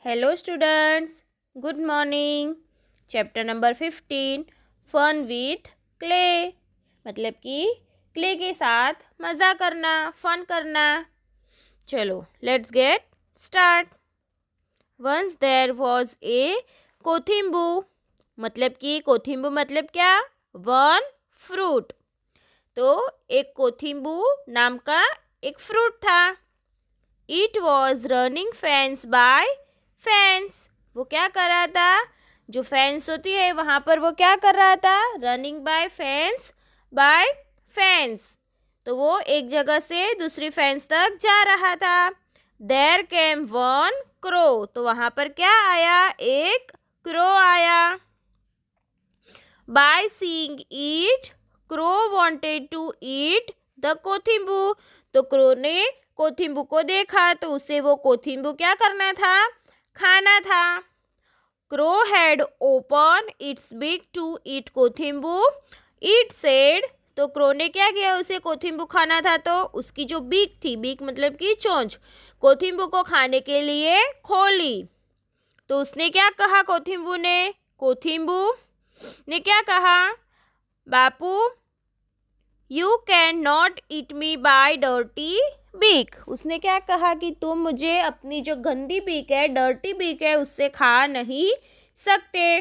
Hello students, good morning. Chapter number 15 fun with clay, मतलब कि clay के साथ मज़ा करना, फन करना। चलो let's get start. Once there was a Kothimbu, मतलब कि कोथिम्बू मतलब क्या? One fruit. तो एक कोथिम्बू नाम का एक फ्रूट था। It was running fence by fence. वो क्या कर रहा था? जो फेंस होती है वहाँ पर वो क्या कर रहा था? Running by fence by fence. तो वो एक जगह से दूसरी फेंस तक जा रहा था। देयर केम वन क्रो, तो वहाँ पर क्या आया? एक क्रो आया। By seeing it, crow wanted to eat the Kothimbu. तो क्रो ने कोथिम्बू को देखा तो उसे वो कोथिम्बू क्या करना था? खाना था। क्रो हैड ओपन इट्स बिक टू ईट कोथिम्बू। इट सेड, तो क्रो ने क्या किया? उसे कोथिम्बू खाना था तो उसकी जो बीक थी, बीक मतलब कि चोंच, कोथिम्बू को खाने के लिए खोली। तो उसने क्या कहा? कोथिम्बू ने क्या कहा? Bapu, you can not eat me by dirty beak. उसने क्या कहा कि तुम मुझे अपनी जो गंदी बीक है, डर्टी बीक है, उससे खा नहीं सकते।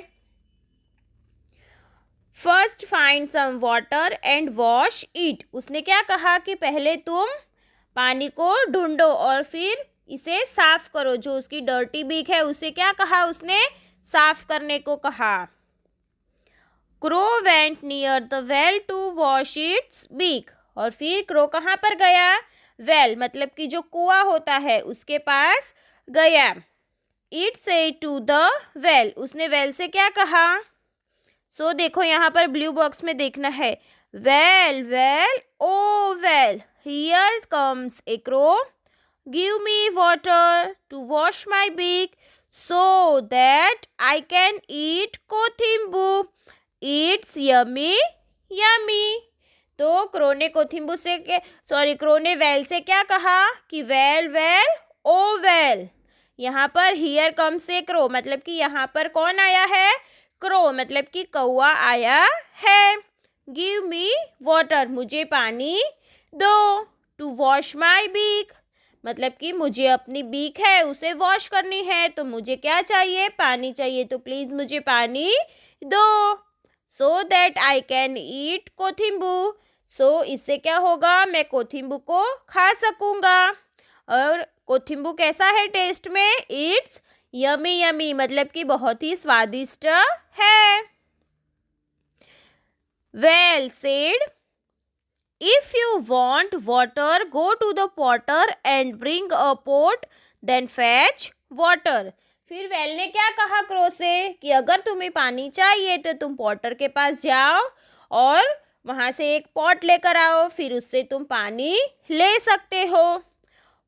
First find some water and wash it. उसने क्या कहा कि पहले तुम पानी को ढूंढो और फिर इसे साफ करो। जो उसकी डर्टी बीक है उसे क्या कहा? उसने साफ करने को कहा। Crow went near the well to wash its beak. और फिर क्रो कहाँ पर गया? वेल मतलब कि जो कुआं होता है उसके पास गया। इट से टू द वेल, उसने वेल से क्या कहा? सो देखो यहाँ पर ब्लू बॉक्स में देखना है। Well well O well, here comes a crow, give me water to wash my beak so that I can eat Kothimbu. It's yummy yummy. तो क्रो ने कोथिम्बू से क्रो ने वेल से क्या कहा कि वेल वेल ओ वेल। यहाँ पर हियर कम से क्रो, मतलब कि यहाँ पर कौन आया है? क्रो, मतलब कि कौआ आया है। गिव मी वाटर, मुझे पानी दो। टू वॉश माई बीक, मतलब कि मुझे अपनी बीक है उसे वॉश करनी है, तो मुझे क्या चाहिए? पानी चाहिए। तो प्लीज़ मुझे पानी दो। सो दैट आई कैन ईट कोथिम्बू, सो इससे क्या होगा? मैं कोथिम्बू को खा सकूँगा। और कोथिम्बू कैसा है टेस्ट में? इट्स यमी यमी, मतलब कि बहुत ही स्वादिष्ट है। Well said, if you want water, go to the potter and bring a pot, then fetch water. फिर वेल ने क्या कहा क्रो से कि अगर तुम्हें पानी चाहिए तो तुम पॉटर के पास जाओ और वहाँ से एक पॉट लेकर आओ, फिर उससे तुम पानी ले सकते हो।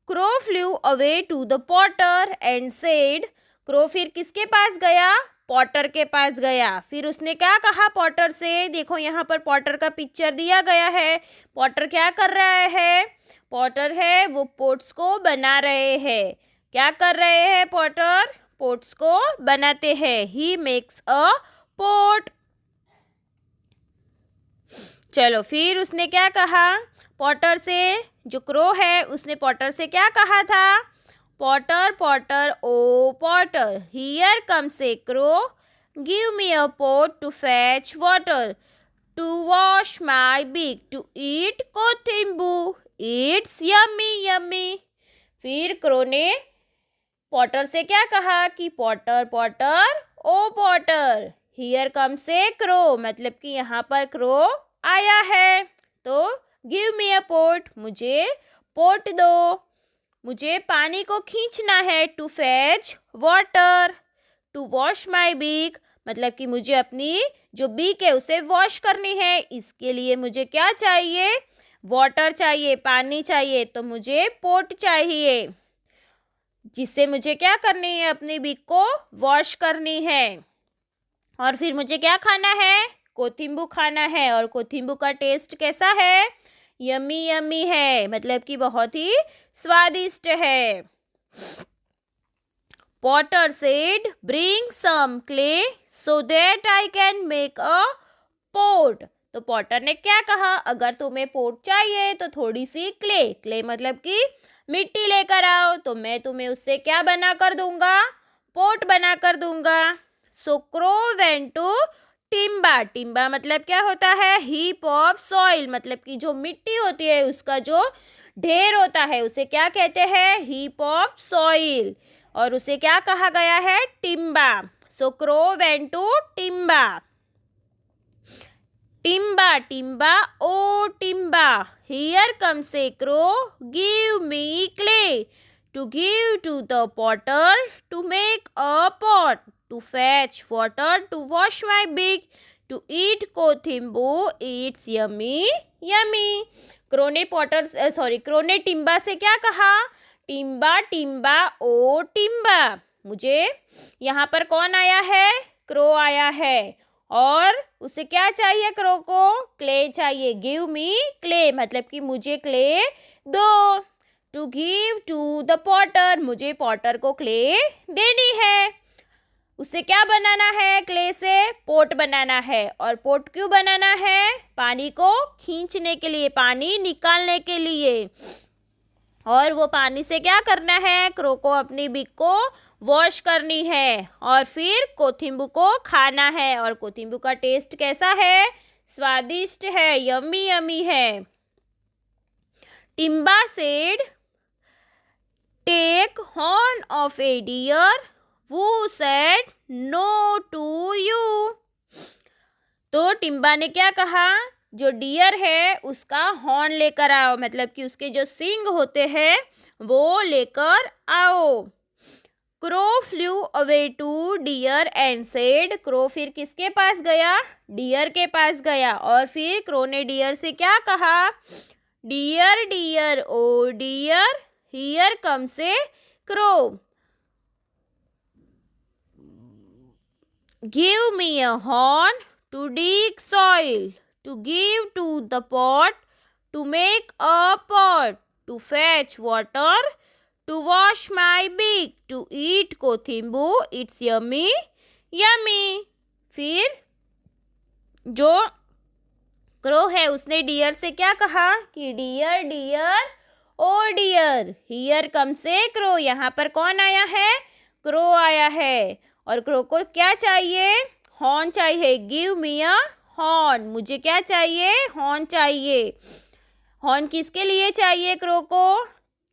Crow flew away to the potter and said, crow फिर किसके पास गया? पॉटर के पास गया। फिर उसने क्या कहा पॉटर से? देखो यहाँ पर पॉटर का पिक्चर दिया गया है। पॉटर क्या कर रहा है? पॉटर है वो पोट्स को बना रहे हैं। क्या कर रहे हैं पॉटर? पोट्स को बनाते हैं। He makes a pot. चलो फिर उसने क्या कहा पॉटर से? जो क्रो है उसने पॉटर से क्या कहा था? Potter potter O potter, here comes a crow, give me a pot to fetch water to wash my beak to eat Kothimbu. It's yummy yummy. फिर क्रो ने पॉटर से क्या कहा कि potter potter O potter, here comes a crow, मतलब कि यहाँ पर क्रो आया है। तो गिव मी अ पोट, मुझे पोट दो। मुझे पानी को खींचना है। To fetch water to wash my beak, मतलब कि मुझे अपनी जो बीक है उसे वॉश करनी है। इसके लिए मुझे क्या चाहिए? वाटर चाहिए, पानी चाहिए। तो मुझे पोट चाहिए जिससे मुझे क्या करनी है? अपनी बीक को वॉश करनी है। और फिर मुझे क्या खाना है? कोथिम्बू खाना है। और कोथिम्बू का टेस्ट कैसा है? यमी यमी है, मतलब कि बहुत ही स्वादिष्ट है। Potter said, "Bring some clay so that I can make a pot." तो पॉटर ने क्या कहा, अगर तुम्हें पोट चाहिए तो थोड़ी सी क्ले मतलब कि मिट्टी लेकर आओ, तो मैं तुम्हें उससे क्या बना कर दूंगा, पोट बना कर दूंगा। सो क्रो वेंट टू टिम्बा मतलब क्या होता है, हीप ऑफ सॉइल, मतलब कि जो मिट्टी होती है उसका जो ढेर होता है उसे क्या कहते हैं, हीप ऑफ सॉइल, और उसे क्या कहा गया है, Timba. So crow went to Timba. Timba O Timba, here comes a crow, give me clay to give to the potter to make a pot, to fetch water, to wash my beak, to eat kothimbu, it's yummy yummy। Crow ने टिम्बा से क्या कहा, Timba O Timba. मुझे यहाँ पर कौन आया है, क्रो आया है, और उसे क्या चाहिए, क्रो को क्ले चाहिए, गिव मी क्ले मतलब कि मुझे क्ले दो। To give to the potter, मुझे पॉटर को क्ले देनी है। उसे क्या बनाना है, क्ले से पोट बनाना है, और पोट क्यों बनाना है, पानी को खींचने के लिए, पानी निकालने के लिए, और वो पानी से क्या करना है, क्रो को अपनी बिक को वॉश करनी है, और फिर कोथिम्बू को खाना है, और कोथिम्बू का टेस्ट कैसा है, स्वादिष्ट है, यम्मी यम्मी है। Timba said, take horn of a deer, वो सेड नो टू यू। तो टिम्बा ने क्या कहा, जो डियर है उसका हॉर्न लेकर आओ, मतलब कि उसके जो सींग होते हैं वो लेकर आओ। Crow flew away to deer and said, crow फिर किसके पास गया, डियर के पास गया, और फिर क्रो ने डियर से क्या कहा, deer deer O deer, here comes a crow, give me a horn to dig soil, to give to the pot, to make a pot, to fetch water, to wash my beak, to eat Kothimbu, it's yummy yummy. फिर जो crow है उसने dear से क्या कहा कि deer deer O deer, here come से crow, यहाँ पर कौन आया है, क्रो आया है, और क्रो को क्या चाहिए, हॉर्न चाहिए, गिव मी अ हॉर्न, मुझे क्या चाहिए, हॉर्न चाहिए। हॉर्न किसके लिए चाहिए क्रो को,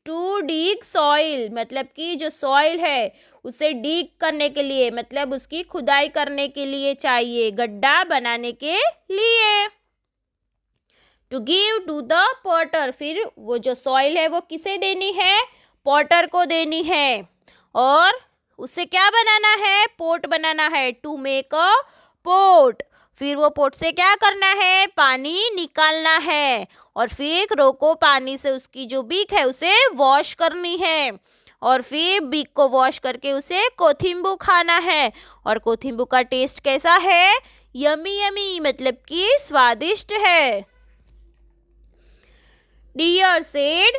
टू डिग सॉइल, मतलब कि जो सॉइल है उसे डिग करने के लिए, मतलब उसकी खुदाई करने के लिए चाहिए, गड्ढा बनाने के लिए। To give to the potter, फिर वो जो सॉइल है वो किसे देनी है, पॉटर को देनी है, और उसे क्या बनाना है, पोट बनाना है, टू मेक अ पोट। फिर वो पोट से क्या करना है, पानी निकालना है, और फिर क्रो को पानी से उसकी जो बीक है उसे वॉश करनी है, और फिर बीक को वॉश करके उसे कोथिम्बू खाना है, और कोथिम्बू का टेस्ट कैसा है, यमी यमी मतलब कि स्वादिष्ट है। Deer said,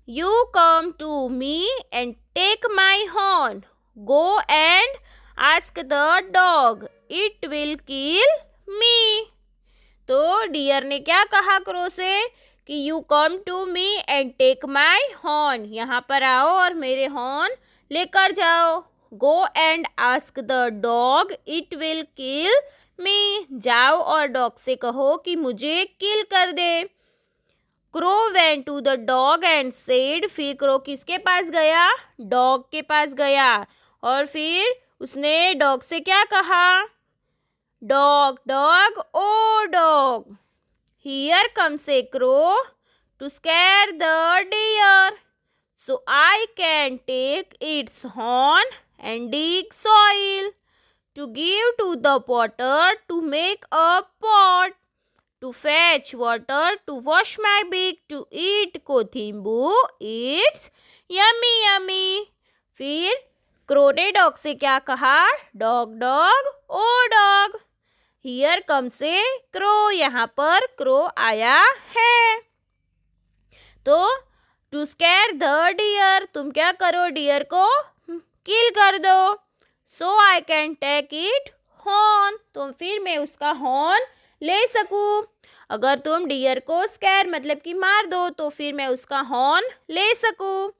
"You come to me and take my horn. Go and ask the dog. It will kill me." तो डियर ने क्या कहा क्रो से कि you come to me and take my horn, यहाँ पर आओ और मेरे हॉर्न लेकर जाओ। Go and ask the dog, it will kill me, जाओ और डॉग से कहो कि मुझे किल कर दे। Crow went to the dog and said, फिर क्रो किसके पास गया, डॉग के पास गया, और फिर उसने डॉग से क्या कहा, dog dog O dog, here comes a crow to scare the deer, so I can take its horn and dig soil, to give to the potter, to make a pot, to fetch water, to wash my beak, to eat kothimbu, it's yummy yummy। फिर crow ने dog से क्या कहा, dog dog O dog, here come से crow, यहाँ पर crow आया है। तो टू स्कैर द डियर, तुम क्या करो, डियर को किल कर दो, so I can take it horn, तो फिर मैं उसका हॉर्न ले सकूं। अगर तुम डियर को स्कैर मतलब कि मार दो तो फिर मैं उसका हॉर्न ले सकूं।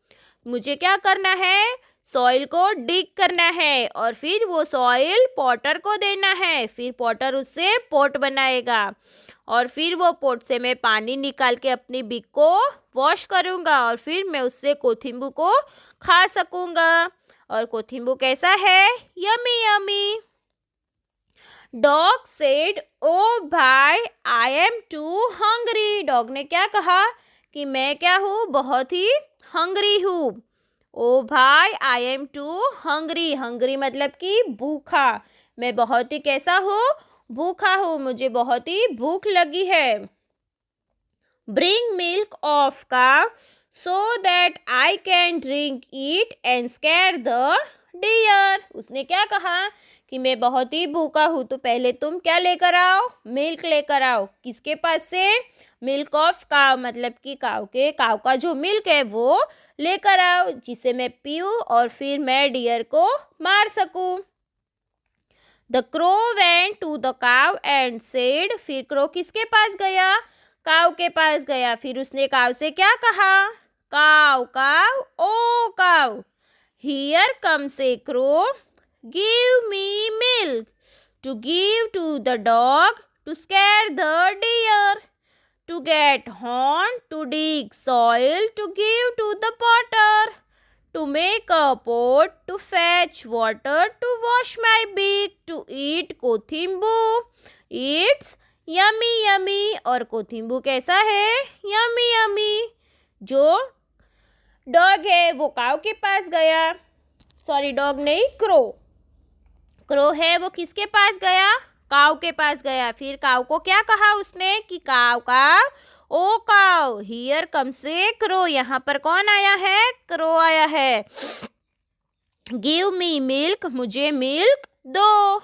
मुझे क्या करना है, सॉइल को डिग करना है और फिर वो सॉइल पॉटर को देना है, फिर पॉटर उससे पोट बनाएगा और फिर वो पोट से मैं पानी निकाल के अपनी बिक को वॉश करूँगा और फिर मैं उससे कोथिंबू को खा सकूँगा। और कोथिंबू कैसा है, yummy yummy. Dog said O भाई I am too hungry, dog ने क्या कहा कि मैं क्या हूँ, बहुत ही हंग्री हूँ। ओ भाई I am too hungry, hungry मतलब कि भूखा, मैं बहुत ही कैसा हूँ, भूखा हूँ, मुझे बहुत ही भूख लगी है। Bring milk of cow so that I can drink it and scare the deer, उसने क्या कहा कि मैं बहुत ही भूखा हूँ, तो पहले तुम क्या लेकर आओ, मिल्क लेकर आओ। किसके पास से, मिल्क ऑफ काउ मतलब कि काउ का जो मिल्क है वो लेकर आओ, जिसे मैं पीऊँ और फिर मैं डियर को मार सकूँ। The crow went to the cow and said, फिर क्रो किसके पास गया, काउ के पास गया, फिर उसने काउ से क्या कहा, cow cow O cow, here comes a crow, give me milk to give to the dog to scare the deer, to get horn, to dig soil, to give to the potter, to make a pot, to fetch water, to wash my beak, to eat कोथिंबू, it's yummy yummy। और कोथिंबू कैसा है, yummy yummy। जो dog है वो काऊ के पास गया, sorry dog नहीं, क्रो है वो किसके पास गया, काऊ के पास गया, फिर काऊ को क्या कहा उसने कि काऊ काऊ ओ काऊ, हियर कम्स ए क्रो, यहाँ पर कौन आया है, क्रो आया है। गिव मी मिल्क, मुझे मिल्क दो,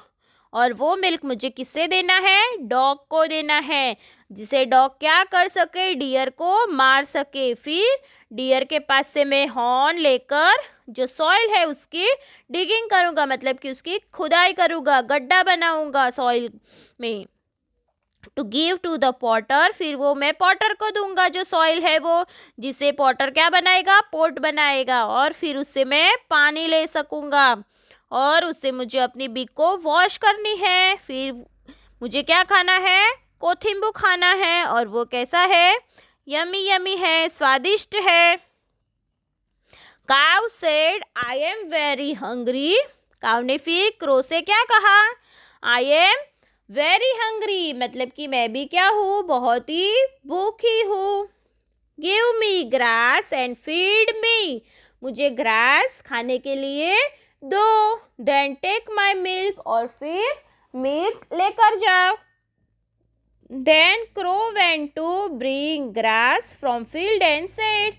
और वो मिल्क मुझे किससे देना है, डॉग को देना है, जिसे डॉग क्या कर सके, डियर को मार सके। फिर डियर के पास से मैं हॉर्न लेकर जो सॉइल है उसकी डिगिंग करूँगा, मतलब कि उसकी खुदाई करूँगा, गड्ढा बनाऊँगा सॉइल में। To give to the potter, फिर वो मैं पॉटर को दूंगा जो सॉइल है वो, जिसे पॉटर क्या बनाएगा, पोट बनाएगा, और फिर उससे मैं पानी ले सकूँगा और उससे मुझे अपनी बिक को वॉश करनी है। फिर मुझे क्या खाना है, कोथिंबू खाना है, और वो कैसा है, यमी यमी है, स्वादिष्ट है। Cow said I am very hungry, cow ने फिर क्रो से क्या कहा, आई एम वेरी हंग्री मतलब कि मैं भी क्या हूँ, बहुत ही भूखी हूँ। Give me grass and feed me, मुझे ग्रास खाने के लिए दो, देन टेक माई मिल्क, और फिर मिल्क लेकर जाओ। Then crow went to bring grass from field and said,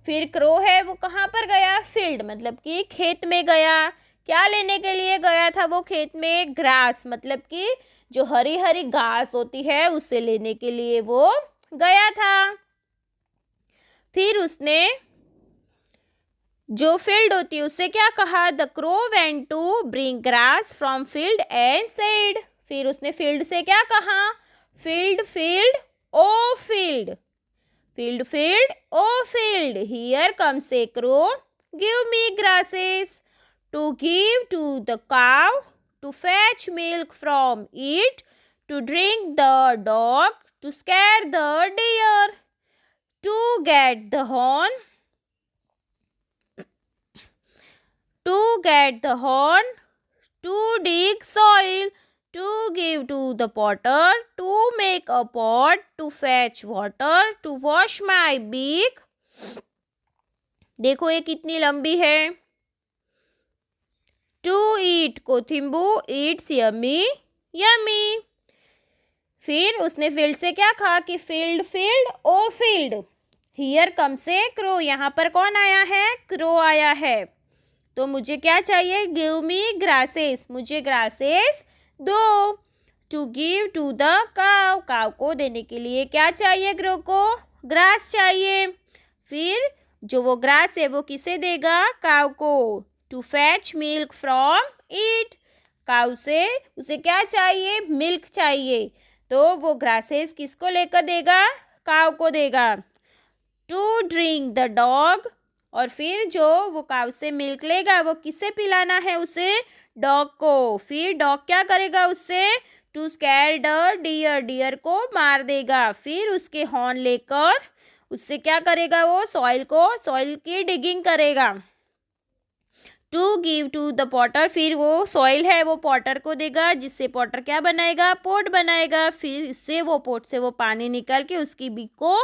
फिर क्रो है वो कहाँ पर गया, फील्ड मतलब कि खेत में गया, क्या लेने के लिए गया था वो खेत में, ग्रास मतलब कि जो हरी हरी घास होती है उसे लेने के लिए वो गया था। फिर उसने जो फील्ड होती है उससे क्या कहा, the crow went to bring grass from field and said, फिर उसने फील्ड से क्या कहा, field field O field, field field O field, here comes a crow, give me grasses to give to the cow, to fetch milk from it, to drink the dog, to scare the deer, to get the horn, to dig soil, to give to the potter, to make a pot, to fetch water, to wash my beak। देखो ये कितनी लंबी है। To eat Kothimbu, it's yummy yummy. फिर उसने field से क्या कहा कि field field O field, here comes a crow, यहाँ पर कौन आया है, क्रो आया है, तो मुझे क्या चाहिए, गिव मी ग्रासेस, मुझे ग्रासेस दो। टू गिव टू द काव, काव को देने के लिए क्या चाहिए, क्रो को ग्रास चाहिए। फिर जो वो ग्रास है वो किसे देगा, काव को, to fetch milk from it. Cow से उसे क्या चाहिए, मिल्क चाहिए, तो वो ग्रासेस किसको लेकर देगा, काऊ को देगा। टू ड्रिंक द डॉग, और फिर जो वो काऊ से मिल्क लेगा वो किसे पिलाना है, उसे डॉग को। फिर डॉग क्या करेगा उससे, to scare the deer, deer को मार देगा। फिर उसके हॉर्न लेकर उससे क्या करेगा, वो सॉइल की डिगिंग करेगा। To give to the potter, फिर वो सॉइल है वो पॉटर को देगा, जिससे पॉटर क्या बनाएगा, पोट बनाएगा। फिर इससे वो पोट से वो पानी निकाल के उसकी बीक को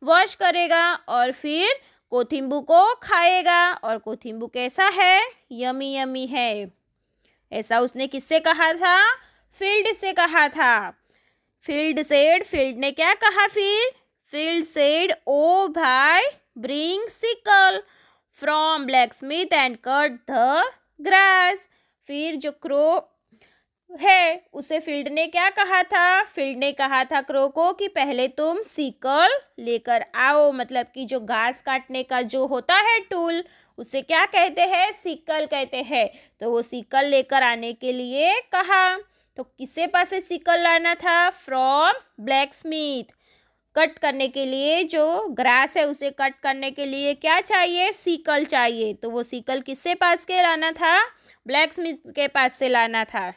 वॉश करेगा और फिर कोथिम्बू को खाएगा। और कोथिम्बू कैसा है, यमी यमी है। ऐसा उसने किससे कहा था, फील्ड से कहा था। फील्ड सेड, फील्ड ने क्या कहा फिर, फील्ड सेड ओ भाई bring sickle from blacksmith and cut the grass. फिर जो क्रो है उसे फील्ड ने क्या कहा था, फील्ड ने कहा था क्रो को कि पहले तुम सिकल लेकर आओ, मतलब कि जो घास काटने का जो होता है टूल उसे क्या कहते हैं, सिकल कहते हैं। तो वो सिकल लेकर आने के लिए कहा। तो किससे पास से सिकल लाना था, फ्रॉम ब्लैकस्मिथ। कट करने के लिए जो ग्रास है उसे कट करने के लिए क्या चाहिए, सिकल चाहिए। तो वो सिकल किससे पास के लाना था, ब्लैकस्मिथ के पास से लाना था।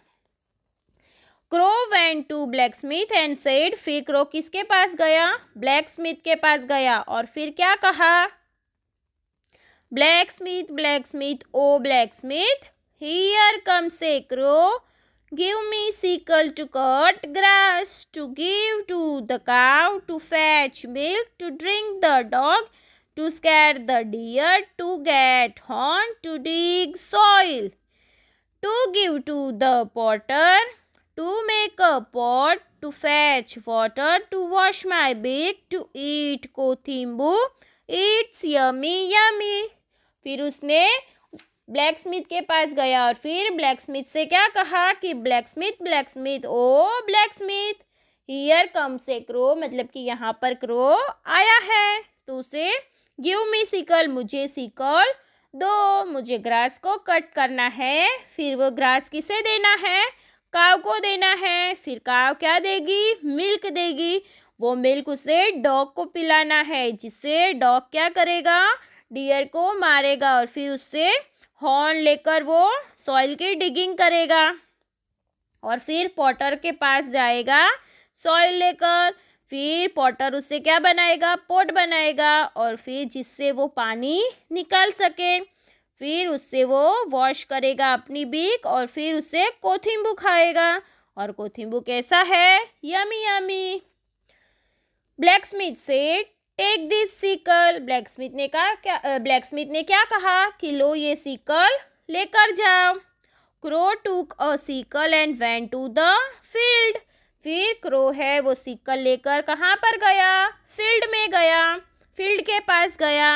Crow went to blacksmith and said, फिर क्रो किसके पास गया, ब्लैकस्मिथ के पास गया और फिर क्या कहा, blacksmith blacksmith O blacksmith here comes a crow, give me sickle to cut grass, to give to the cow, to fetch milk, to drink the dog, to scare the deer, to get horn, to dig soil, to give to the potter, to make a pot, to fetch water, to wash my beak, to eat kothimbu, it's yummy yummy। फिर उसने blacksmith के पास गया और फिर blacksmith से क्या कहा कि blacksmith blacksmith O blacksmith here comes a crow, मतलब कि यहाँ पर क्रो आया है। तो उसे गिव मी सिकल, मुझे सिकल दो, मुझे ग्रास को कट करना है। फिर वो ग्रास किसे देना है, काव को देना है। फिर काव क्या देगी, मिल्क देगी। वो मिल्क उसे डॉग को पिलाना है, जिससे डॉग क्या करेगा, डियर को मारेगा और फिर उससे हॉर्न लेकर वो सॉइल की डिगिंग करेगा और फिर पॉटर के पास जाएगा सॉइल लेकर। फिर पॉटर उससे क्या बनाएगा, पोट बनाएगा और फिर जिससे वो पानी निकाल सके। फिर उससे वो वॉश करेगा अपनी बीक और फिर उससे कोथिम्बू खाएगा। और कोथिम्बू कैसा है, यमी यमी। ब्लैकस्मिथ से टेक दिस सिकल, ब्लैकस्मिथ ने क्या कहा कि लो ये सिकल लेकर जाओ। Crow took a sickle and went to the field, फिर क्रो है वो सिकल लेकर कहाँ पर गया, फील्ड में गया, फील्ड के पास गया।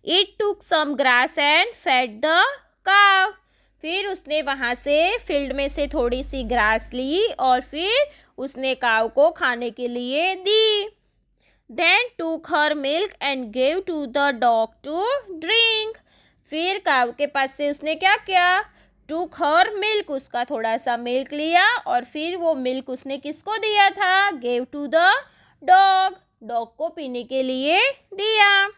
It took some grass and fed the cow, फिर उसने वहाँ से फील्ड में से थोड़ी सी ग्रास ली और फिर उसने काव को खाने के लिए दी। Then took her milk and gave to the dog to drink, फिर काव के पास से उसने क्या किया, took her milk, उसका थोड़ा सा मिल्क लिया और फिर वो मिल्क उसने किसको दिया था, gave to the dog, dog को पीने के लिए दिया।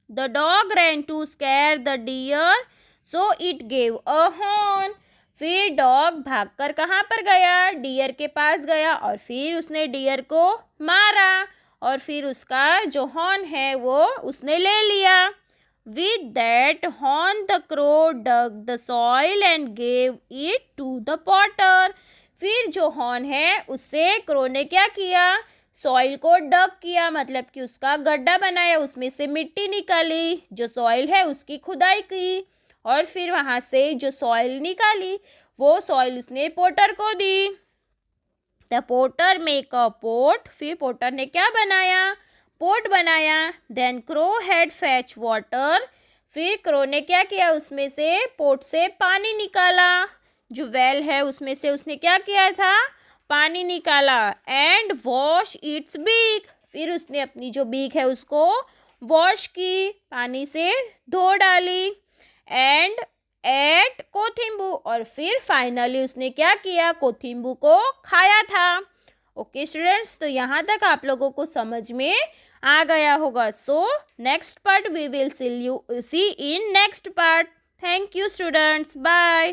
The dog ran to scare the deer, so it gave a horn, फिर डॉग भागकर कहाँ पर गया, डियर के पास गया और फिर उसने डियर को मारा और फिर उसका जो हॉर्न है वो उसने ले लिया। With that horn the crow dug the soil and gave it to the potter, फिर जो हॉर्न है उससे क्रो ने क्या किया, सॉइल को डग किया, मतलब कि उसका गड्ढा बनाया, उसमें से मिट्टी निकाली, जो सॉइल है उसकी खुदाई की और फिर वहाँ से जो सॉइल निकाली वो सॉइल उसने पोटर को दी। The potter make a pot, फिर पोटर ने क्या बनाया, पोट बनाया। Then crow had fetch water, फिर क्रो ने क्या किया, उसमें से पोट से पानी निकाला, जो वेल है उसमें से उसने क्या किया था, पानी निकाला। एंड वॉश इट्स बीक, फिर उसने अपनी जो बीक है उसको वॉश की, पानी से धो डाली। एंड एट कोथिम्बू, और फिर फाइनली उसने क्या किया, कोथिम्बू को खाया था। ओके स्टूडेंट्स, तो यहाँ तक आप लोगों को समझ में आ गया होगा। So next part we will see in next part. Thank you students, bye.